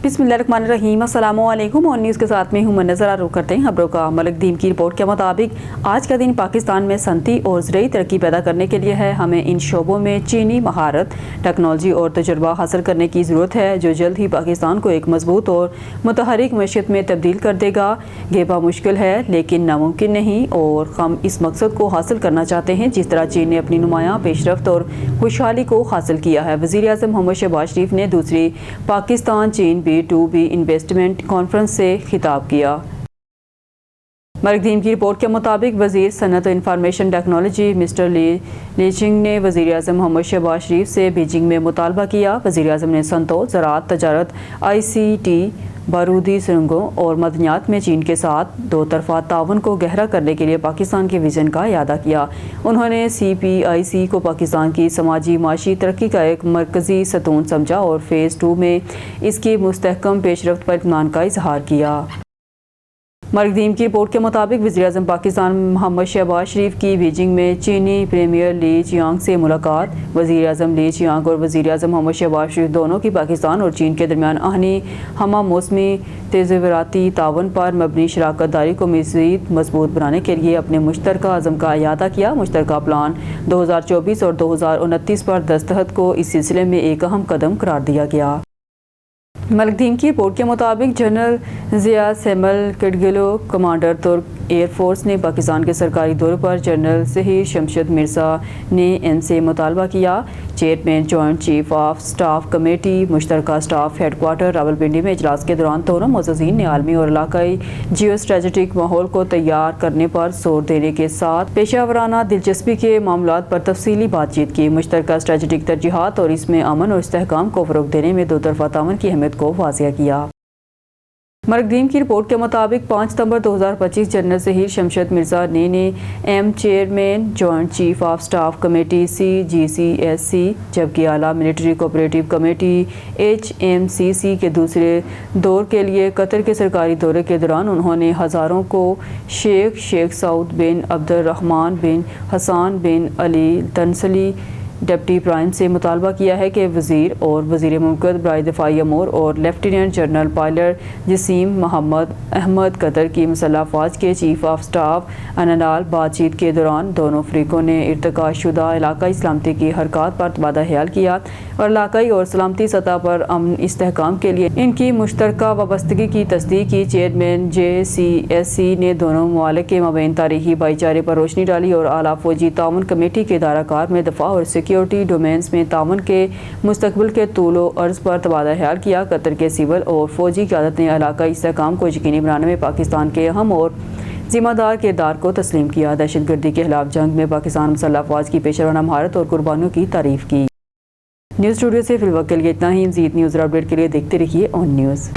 बिस्मिल्लाहिर्रहमानिर्रहीम। अस्सलामु अलैकुम। और न्यूज़ के साथ में हूँ नज़र रुख करते हैं खबरों का। मलिक दीम की रिपोर्ट के मुताबिक आज का दिन पाकिस्तान में सनती और ज़रूरी तरक्की पैदा करने के लिए है। हमें इन शोबों में चीनी महारत, टेक्नोलॉजी और तजुर्बा हासिल करने की ज़रूरत है, जो जल्द ही पाकिस्तान को एक मजबूत और मुतहरिक मैशियत में तब्दील कर देगा। घेबा मुश्किल है लेकिन नामुमकिन नहीं, और हम इस मकसद को हासिल करना चाहते हैं जिस तरह चीन ने अपनी नुमायाँ पेशरफ्त और खुशहाली को हासिल किया है। वज़ीर आज़म मोहम्मद शहबाज शरीफ ने दूसरी पाकिस्तान चीन B2B इन्वेस्टमेंट कॉन्फ्रेंस से खिताब किया। मलिक दीम की रिपोर्ट के मुताबिक वज़ीर सनत और इंफॉर्मेशन टेक्नोलॉजी मिस्टर लीचिंग ने वज़ीर आज़म मोहम्मद शहबाज शरीफ से बीजिंग में मुतालबा किया। वज़ीर आज़म ने सनतों, ज़राअत, तजारत, ICT, बारूदी सुरंगों और मदनियात में चीन के साथ दो तरफ़ा ताउन को गहरा करने के लिए पाकिस्तान के विज़न का इयादा किया। उन्होंने CPIC को पाकिस्तान की समाजी माशी तरक्की का एक मरकज़ी सतून समझा और फ़ेज़ 2 में इसकी मुस्तहकम पेशरफ्त पर इत्मीनान का इजहार किया। मलिक दीम की रिपोर्ट के मुताबिक वज़ीर आज़म पाकिस्तान मोहम्मद शहबाज शरीफ की बीजिंग में चीनी प्रीमियर ली चियांग से मुलाकात। वज़ीर आज़म ली चियांग और वज़ीर आज़म मोहम्मद शहबाज शरीफ दोनों की पाकिस्तान और चीन के दरमियान आहनी हमा मौसमी तेज़वराती तावन पर मबनी शराकत दारी को मज़ीद मजबूत बनाने के लिए अपने मुश्तरका अज़म का इयादा किया। मुश्तरका प्लान 2024 और 2029 पर दस्तखत को इस सिलसिले में एक अहम कदम करार दिया गया। मलिक दीम की रिपोर्ट के मुताबिक जनरल ज़िया सेमल किडगिलो, कमांडर तुर्क एयर फोर्स ने पाकिस्तान के सरकारी दौरे पर जनरल ज़हीर शमशद मिर्ज़ा ने इनसे मुतालबा किया। Chairman joint chief of staff committee मुश्तरका स्टाफ हेडक्वार्टर रावलपिंडी में इजलास के दौरान दोनों मुअज़्ज़िज़ीन ने आलमी और इलाकाई जियो स्ट्रेटेजिक माहौल को तैयार करने पर जोर देने के साथ पेशावराना दिलचस्पी के मामलात पर तफसीली बातचीत की। मुश्तरका स्ट्रेटेजिक तरजीहात और इसमें अमन और इस्तेहकाम को फ़रोग़ देने में दो तरफ़ा ताउन की अहमियत को वाज़िया किया। मलिक दीम की रिपोर्ट के मुताबिक 5 सितंबर 2025 जनरल ज़हीर शमशद मिर्ज़ा ने एम chairman joint chief of staff committee CGCSC, जबकि आला मिलिट्री कोऑपरेटिव कमेटी HMCC के दूसरे दौर के लिए कतर के सरकारी दौरे के दौरान उन्होंने हज़ारों को शेख सऊद बिन अब्दुर्रहमान बिन हसन बिन अली तंसली डिप्टी प्राइम से मुतालबा किया है कि वज़ीर और वज़ीर मुमकिन बराए दिफ़ाई अमूर और lieutenant general pilot Jasim Mohammad Ahmed Qatar की मुसल्लह फ़ौज के चीफ ऑफ स्टाफ अननाल बातचीत के दौरान दोनों फ़रीक़ों ने इर्तिका शुदा इलाकाई सलामती की हरकत पर तबादला ख्याल किया और इलाकाई और सलामती सतह पर अमन इस्तेहकाम के लिए इनकी मुश्तरका वाबस्तगी की तस्दीक की। चेयरमैन JCSC ने दोनों ममालिक के मबैन तारीख़ी भाईचारे पर रोशनी डाली और आला फ़ौजी ताउन कमेटी के दायरा में दफ़ा और सिक्योरिटी डोमेन्स में ताउन के मुस्तकबिल के तूलो अर्ज़ पर तबादला ख्याल किया। कतर के सिविल और फ़ौजी क़यादत ने इलाकाई इस्तेहकाम को यकीनी बनाने में पाकिस्तान के अहम और ज़िम्मेदार किरदार को तस्लीम किया। दहशतगर्दी के खिलाफ जंग में पाकिस्तान मुसल्लह फ़ौज की पेशेवराना महारत और कुर्बानियों की तारीफ़ की। न्यूज़ स्टूडियो से फिलहाल के लिए इतना ही। मज़ीद न्यूज़ और अपडेट के लिए देखते रहिए ऑन न्यूज़।